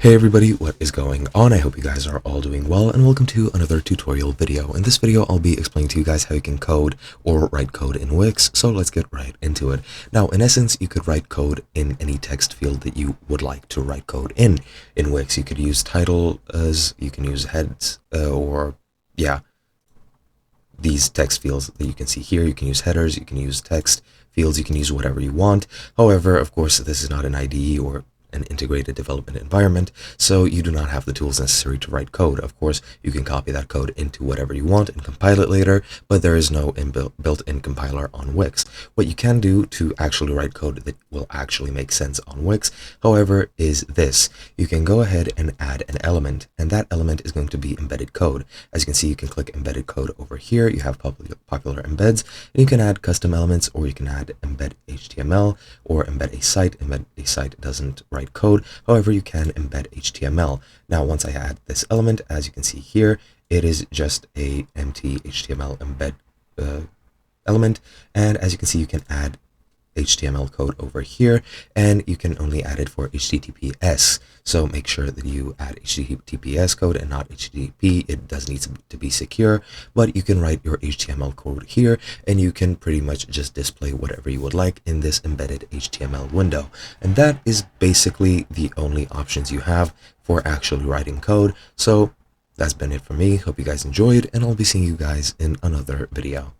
Hey everybody, what is going on? I hope you guys are all doing well, and welcome to another tutorial video. In this video, I'll be explaining to you guys how you can code or write code in Wix, so let's get right into it. Now, in essence, you could write code in any text field that you would like to write code in. In Wix, you could use title as, you can use heads, these text fields that you can see here. You can use headers, you can use text fields, you can use whatever you want. However, of course, this is not an IDE or an integrated development environment, so you do not have the tools necessary to write code. Of course, you can copy that code into whatever you want and compile it later, but there is no built-in compiler on Wix. What you can do to actually write code that will actually make sense on Wix, however, is this. You can go ahead and add an element, and that element is going to be embedded code. As you can see, you can click embedded code over here. You have popular embeds, and you can add custom elements, or you can add embed HTML or embed a site. Embed a site doesn't write code, however you can embed HTML. Now once I add this element, as you can see here, it is just a empty HTML embed element, and as you can see, you can add HTML code over here, and you can only add it for HTTPS. So make sure that you add HTTPS code and not HTTP. It does need to be secure, but you can write your HTML code here, and you can pretty much just display whatever you would like in this embedded HTML window. And that is basically the only options you have for actually writing code. So that's been it for me. Hope you guys enjoyed, and I'll be seeing you guys in another video.